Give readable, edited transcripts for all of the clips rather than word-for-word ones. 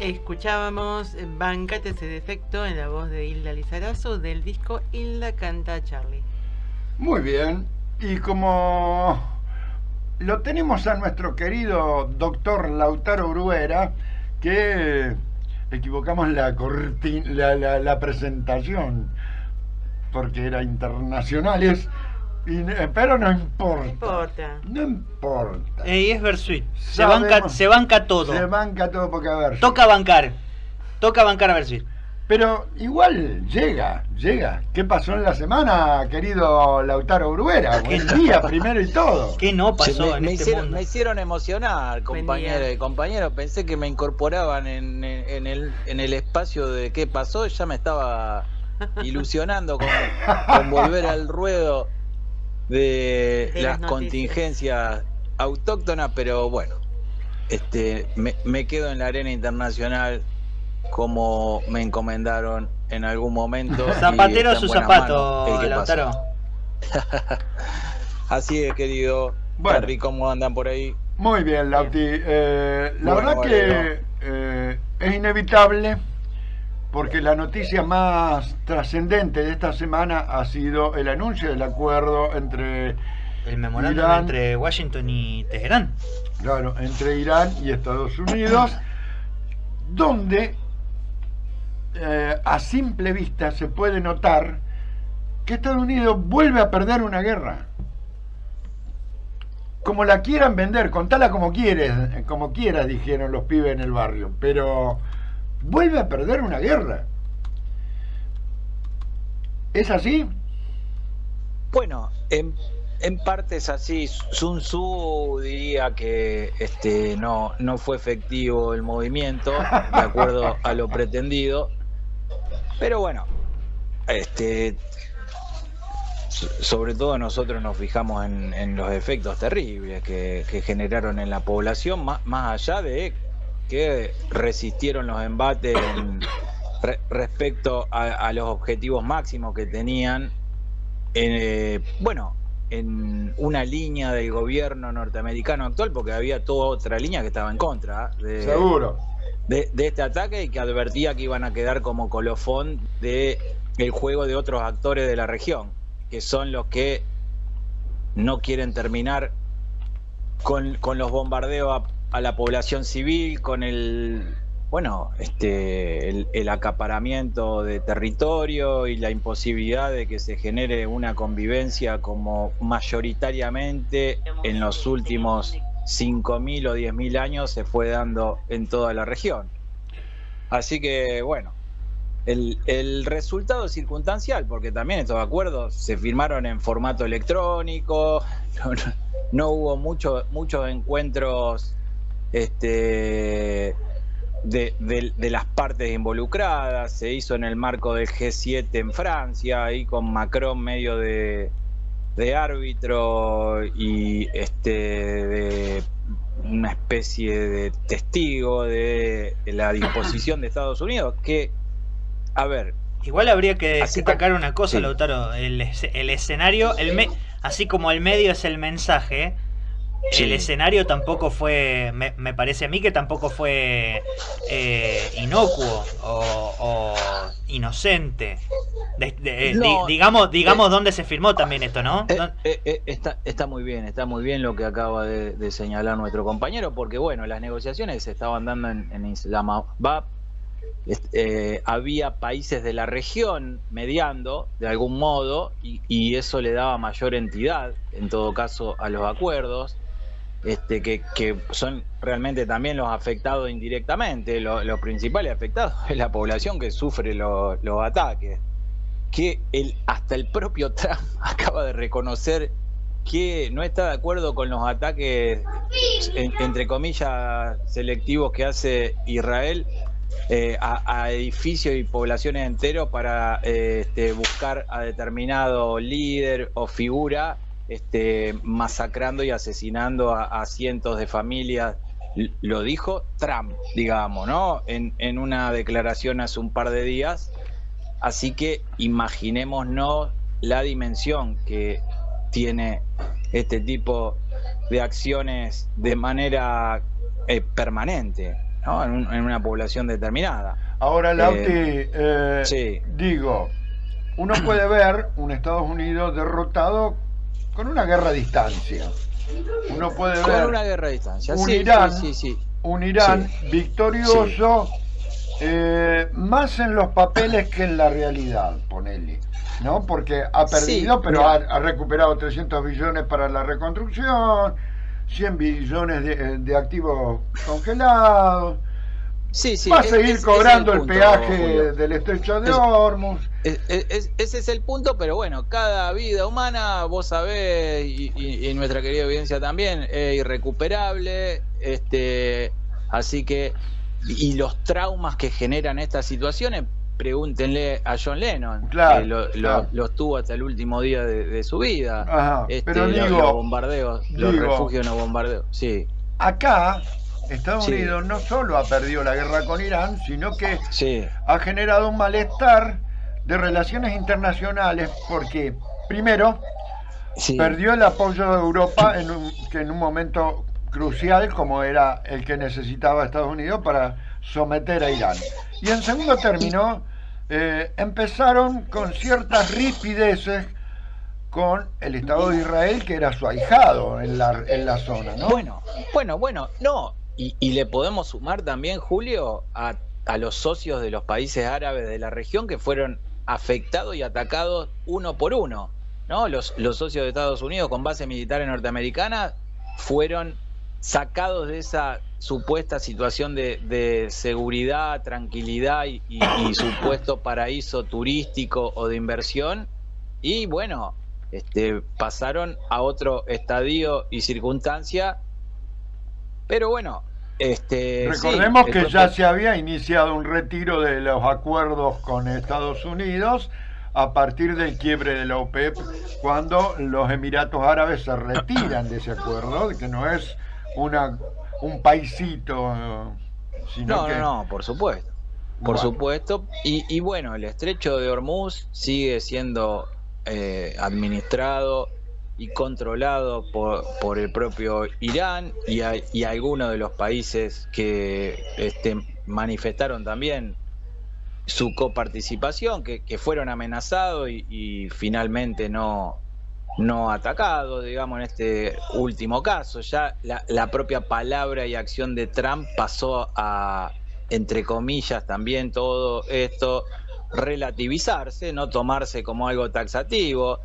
Escuchábamos Bancate ese defecto en la voz de Hilda Lizarazo del disco Hilda canta a Charlie. Muy bien. Y como lo tenemos a nuestro querido doctor Lautaro Bruera, que equivocamos la presentación porque era internacionales, pero no importa. No importa. No importa. Y es Versuit. Se Sabemos- banca todo. Se banca todo porque a ver. Toca bancar a Versuit. Pero igual llega. ¿Qué pasó en la semana, querido Lautaro Bruera? Buen día, primero y todo. ¿Qué no pasó en me este hicieron, mundo? me hicieron emocionar, Buen compañeras día. y compañeros. Pensé que me incorporaban en el espacio de qué pasó. Ya me estaba ilusionando con volver al ruedo de De las las noticias. contingencias autóctonas, pero bueno, me quedo en la arena internacional como me encomendaron en algún momento. y Zapatero a está su en buenas zapato, manos el que pasa. Lautaro. Así es, querido. Bueno. Terry, ¿cómo andan por ahí? Muy bien, Lauti. La Bueno, verdad vale, que es inevitable porque la noticia más trascendente de esta semana ha sido el anuncio del acuerdo entre El memorándum Irán, entre Washington y Teherán. claro, entre Irán y Estados Unidos, donde a simple vista se puede notar que Estados Unidos vuelve a perder una guerra. Como la quieran vender, contala como quieras, dijeron los pibes en el barrio, pero vuelve a perder una guerra. ¿Es así? Bueno, en parte es así. Sun Tzu diría que no fue efectivo el movimiento, de acuerdo a lo pretendido. Pero bueno, sobre todo nosotros nos fijamos en los efectos terribles que generaron en la población, más allá de que resistieron los embates respecto a los objetivos máximos que tenían, en una línea del gobierno norteamericano actual, porque había toda otra línea que estaba en contra Seguro. de este ataque y que advertía que iban a quedar como colofón de el juego de otros actores de la región, que son los que no quieren terminar con los bombardeos a la población civil, con el acaparamiento de territorio y la imposibilidad de que se genere una convivencia como mayoritariamente en los últimos 5.000 o 10.000 años se fue dando en toda la región. Así que bueno, el resultado es circunstancial, porque también estos acuerdos se firmaron en formato electrónico, no hubo muchos encuentros de las partes involucradas. Se hizo en el marco del G7 en Francia, ahí con Macron medio de árbitro y de una especie de testigo de la disposición de Estados Unidos, que, a ver, Igual habría que Así destacar una cosa, sí. Lautaro. El escenario, así como el medio es el mensaje, Sí. el escenario tampoco fue, me parece a mí que tampoco fue inocuo o inocente. No, digamos dónde se firmó también esto, ¿no? está muy bien lo que acaba de señalar nuestro compañero, porque bueno, las negociaciones se estaban dando en Islamabad. Había países de la región mediando de algún modo y eso le daba mayor entidad en todo caso a los acuerdos, que son realmente también los afectados indirectamente. Los principales afectados es la población que sufre los ataques, que hasta el propio Trump acaba de reconocer que no está de acuerdo con los ataques entre comillas selectivos que hace Israel a edificios y poblaciones enteros para buscar a determinado líder o figura, masacrando y asesinando a cientos de familias. Lo dijo Trump, digamos, ¿no? En una declaración hace un par de días. Así que imaginémonos la dimensión que tiene este tipo de acciones de manera permanente. ¿no? En una población determinada. Ahora, Lauti, Sí. digo, uno puede ver un Estados Unidos derrotado con una guerra a distancia. Uno puede Con ver una guerra a distancia. un Sí, Irán, sí, sí, sí. un Irán Sí. victorioso, más en los papeles que en la realidad, ponele, ¿no? Porque ha perdido, Sí, pero mira. ha recuperado 300 billones para la reconstrucción, 100 billones de activos congelados. Sí, sí, Va a seguir ese es cobrando el punto, peaje Julio. del estrecho de Es- Hormuz. Ese es el punto, pero bueno, cada vida humana, vos sabés, y nuestra querida audiencia también, es irrecuperable, así que, y los traumas que generan estas situaciones, pregúntenle a John Lennon, Claro, que claro. los tuvo hasta el último día de su vida. Ajá, pero Los digo, bombardeos, los refugios no bombardeos, sí, acá Estados sí, Unidos no solo ha perdido la guerra con Irán, sino que sí, ha generado un malestar de relaciones internacionales porque, primero, sí. perdió el apoyo de Europa que en un momento crucial como era el que necesitaba Estados Unidos para someter a Irán. Y en segundo término, empezaron con ciertas rispideces con el Estado de Israel, que era su ahijado en la zona, ¿no? Bueno, no. Y le podemos sumar también, Julio, a los socios de los países árabes de la región que fueron afectados y atacados uno por uno, ¿no? Los socios de Estados Unidos con base militar norteamericana fueron sacados de esa supuesta situación de seguridad, tranquilidad y supuesto paraíso turístico o de inversión. Y bueno, pasaron a otro estadio y circunstancia, pero bueno, Recordemos sí, que ya se había iniciado un retiro de los acuerdos con Estados Unidos a partir del quiebre de la OPEP, cuando los Emiratos Árabes se retiran de ese acuerdo, que no es un paisito, sino que... no, por supuesto. Por Bueno. supuesto, y bueno, el estrecho de Hormuz sigue siendo administrado y controlado por el propio Irán y algunos de los países que manifestaron también su coparticipación, que fueron amenazados y finalmente no atacados, digamos, en este último caso. Ya la propia palabra y acción de Trump pasó a, entre comillas, también todo esto relativizarse, no tomarse como algo taxativo.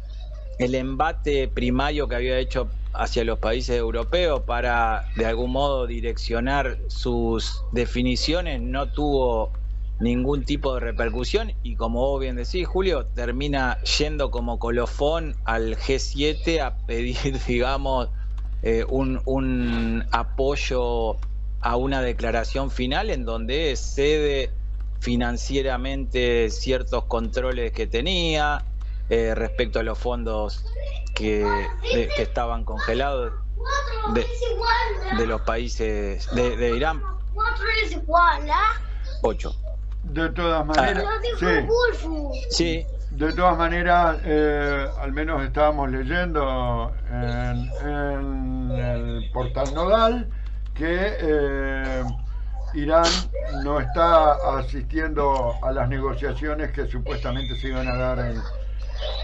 El embate primario que había hecho hacia los países europeos para de algún modo direccionar sus definiciones no tuvo ningún tipo de repercusión y, como vos bien decís, Julio, termina yendo como colofón al G7 a pedir, digamos, un apoyo a una declaración final en donde cede financieramente ciertos controles que tenía respecto a los fondos que estaban congelados de los países de Irán. 8. De todas maneras, Sí, de todas maneras, al menos estábamos leyendo en el portal Nodal que Irán no está asistiendo a las negociaciones que supuestamente se iban a dar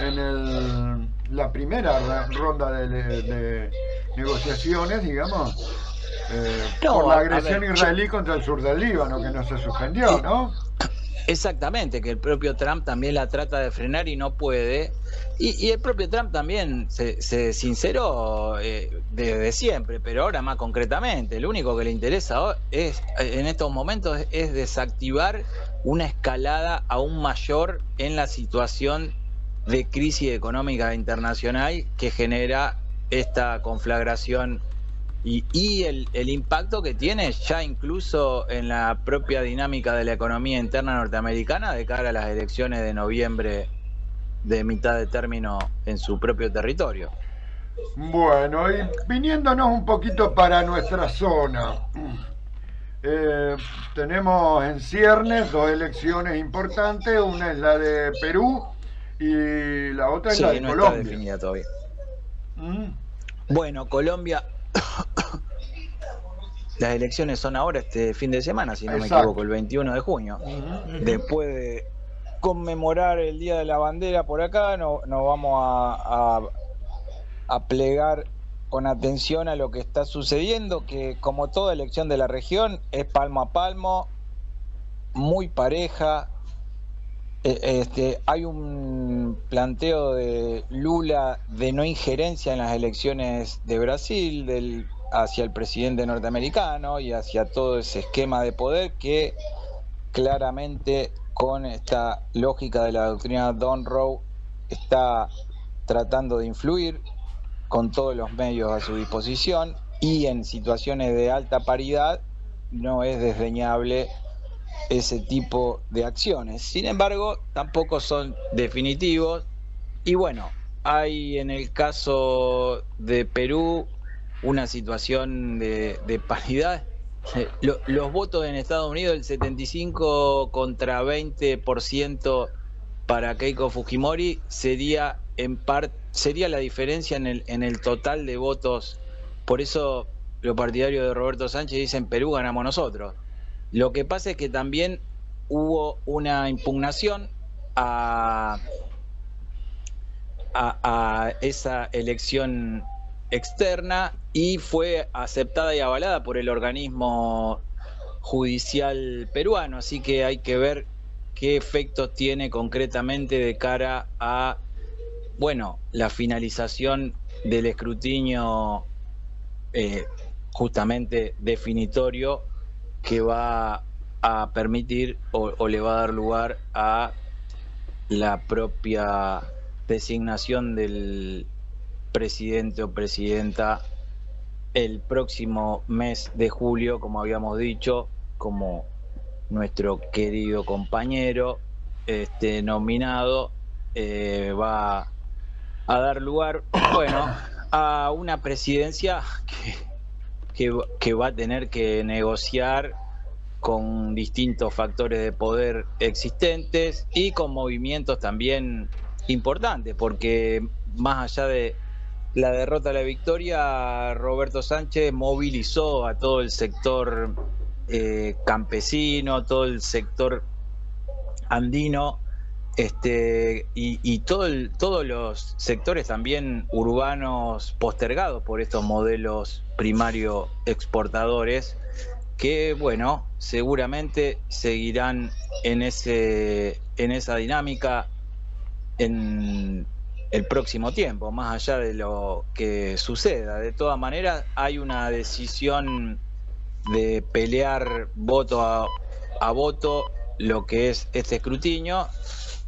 en la primera ronda de negociaciones, digamos, por la agresión israelí contra el sur del Líbano, que no se suspendió, ¿no? Exactamente, que el propio Trump también la trata de frenar y no puede. Y el propio Trump también se sinceró desde siempre, pero ahora más concretamente. Lo único que le interesa es, en estos momentos, es desactivar una escalada aún mayor en la situación de crisis económica internacional que genera esta conflagración y el impacto que tiene ya incluso en la propia dinámica de la economía interna norteamericana de cara a las elecciones de noviembre de mitad de término en su propio territorio. Bueno, y viniéndonos un poquito para nuestra zona, tenemos en ciernes dos elecciones importantes, una es la de Perú y la otra es la de no Colombia. está definida todavía. ¿Mm? Bueno, Colombia las elecciones son ahora este fin de semana, si no me Exacto. equivoco, el 21 de junio. Después de conmemorar el Día de la Bandera por acá, nos vamos a plegar con atención a lo que está sucediendo, que como toda elección de la región es palmo a palmo, muy pareja. Hay un planteo de Lula de no injerencia en las elecciones de Brasil, hacia el presidente norteamericano y hacia todo ese esquema de poder que claramente con esta lógica de la doctrina Monroe está tratando de influir con todos los medios a su disposición, y en situaciones de alta paridad no es desdeñable ese tipo de acciones. Sin embargo, tampoco son definitivos, y bueno, hay en el caso de Perú una situación de paridad. Los votos en Estados Unidos, el 75 contra 20% para Keiko Fujimori, sería la diferencia en el total de votos. Por eso los partidarios de Roberto Sánchez dicen: Perú ganamos nosotros. Lo que pasa es que también hubo una impugnación a esa elección externa y fue aceptada y avalada por el organismo judicial peruano, así que hay que ver qué efectos tiene concretamente de cara a, bueno, la finalización del escrutinio justamente definitorio, que va a permitir o le va a dar lugar a la propia designación del presidente o presidenta el próximo mes de julio, como habíamos dicho, como nuestro querido compañero nominado va a dar lugar, bueno, a una presidencia que va a tener que negociar con distintos factores de poder existentes y con movimientos también importantes, porque más allá de la derrota a la victoria, Roberto Sánchez movilizó a todo el sector campesino, todo el sector andino, y todos los sectores también urbanos postergados por estos modelos primario exportadores, que bueno, seguramente seguirán en esa dinámica en el próximo tiempo, más allá de lo que suceda. De todas maneras, hay una decisión de pelear voto a voto lo que es este escrutinio,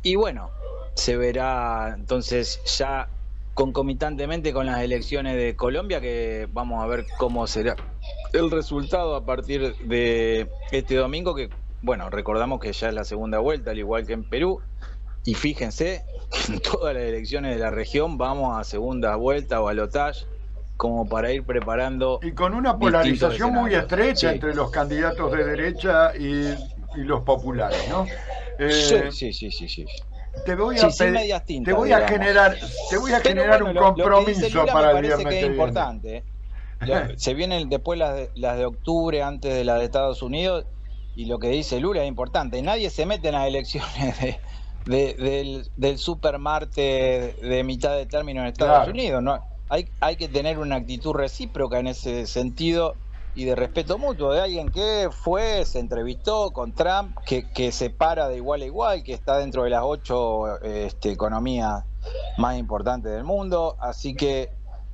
y bueno, se verá entonces ya concomitantemente con las elecciones de Colombia, que vamos a ver cómo será el resultado a partir de este domingo, que bueno, recordamos que ya es la segunda vuelta, al igual que en Perú, y fíjense que en todas las elecciones de la región vamos a segunda vuelta o balotaje, como para ir preparando. Y con una polarización muy estrecha, sí, entre los candidatos de derecha y los populares, ¿no? Sí. Te voy Sí, a sin pedir- medias tintas, te voy a digamos. generar Pero bueno, un lo que dice compromiso Lula para me el parece viernes que que es viene. importante. Se vienen después las de octubre, antes de las de Estados Unidos, y lo que dice Lula es importante. Nadie se mete en las elecciones del supermartes de mitad de término en Estados Claro. Unidos, ¿no? Hay que tener una actitud recíproca en ese sentido, y de respeto mutuo, de alguien que se entrevistó con Trump, que se para de igual a igual, que está dentro de las 8 economías más importantes del mundo. Así que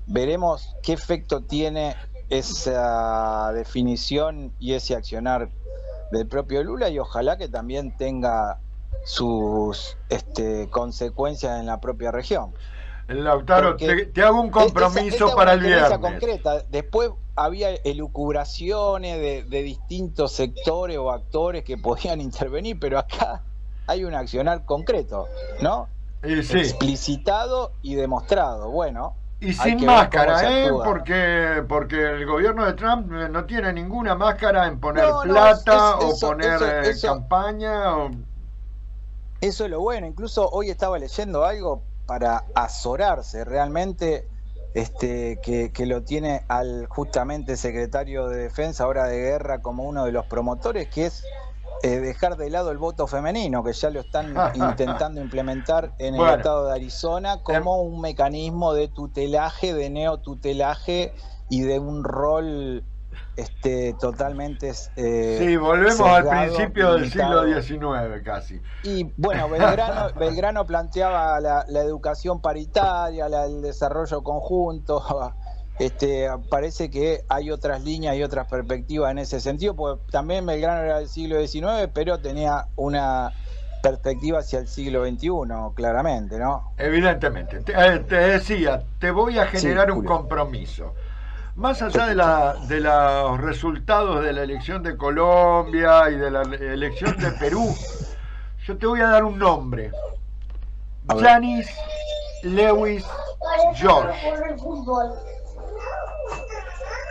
veremos qué efecto tiene esa definición y ese accionar del propio Lula, y ojalá que también tenga sus consecuencias en la propia región. Lautaro, Porque te hago un compromiso esa para es el una tendencia viernes. concreta. Después había elucubraciones de distintos sectores o actores que podían intervenir, pero acá hay un accionar concreto, ¿no? Sí. Explicitado y demostrado. Bueno, Y hay sin que ver cómo se máscara, actúa. porque el gobierno de Trump no tiene ninguna máscara en poner No, plata eso- o poner eso- campaña. Eso es lo bueno. Incluso hoy estaba leyendo algo para azorarse realmente. que lo tiene al justamente secretario de Defensa, ahora de Guerra, como uno de los promotores, que es dejar de lado el voto femenino, que ya lo están intentando implementar en el estado de Arizona como un mecanismo de tutelaje, de neotutelaje y de un rol totalmente sí, volvemos sesgado, al principio del limitado. siglo XIX casi. Y bueno, Belgrano planteaba la educación paritaria, el desarrollo conjunto. Parece que hay otras líneas y otras perspectivas en ese sentido, porque también Belgrano era del siglo XIX, pero tenía una perspectiva hacia el siglo XXI, claramente, ¿no? Evidentemente. Te decía, te voy a generar Sí, un Julio. compromiso. Más allá de los resultados de la elección de Colombia y de la elección de Perú, yo te voy a dar un nombre. A ver. Yanis Lewis George.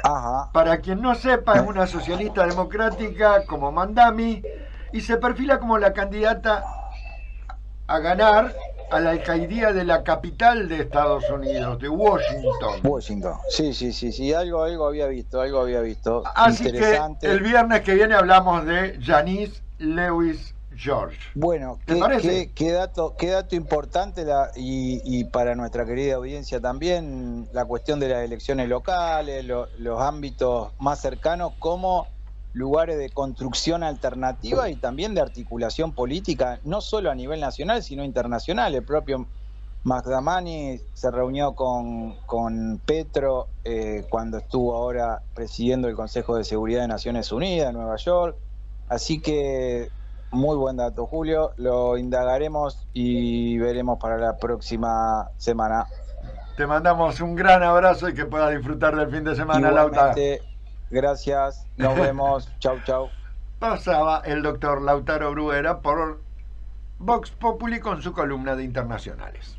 Ajá. Para quien no sepa, es una socialista democrática como Mandami y se perfila como la candidata a ganar a la alcaldía de la capital de Estados Unidos, de Washington. Washington. Sí, algo había visto, Así interesante. que el viernes que viene hablamos de Yanis Lewis George. Bueno, ¿Te parece? qué dato importante y para nuestra querida audiencia también, la cuestión de las elecciones locales, los ámbitos más cercanos como lugares de construcción alternativa y también de articulación política, no solo a nivel nacional, sino internacional. El propio Magdamani se reunió con Petro cuando estuvo ahora presidiendo el Consejo de Seguridad de Naciones Unidas en Nueva York. Así que muy buen dato, Julio. Lo indagaremos y veremos para la próxima semana. Te mandamos un gran abrazo y que puedas disfrutar del fin de semana, Lauta. Igualmente, gracias. Nos vemos. Chau. Pasaba el doctor Lautaro Bruguera por Vox Populi con su columna de internacionales.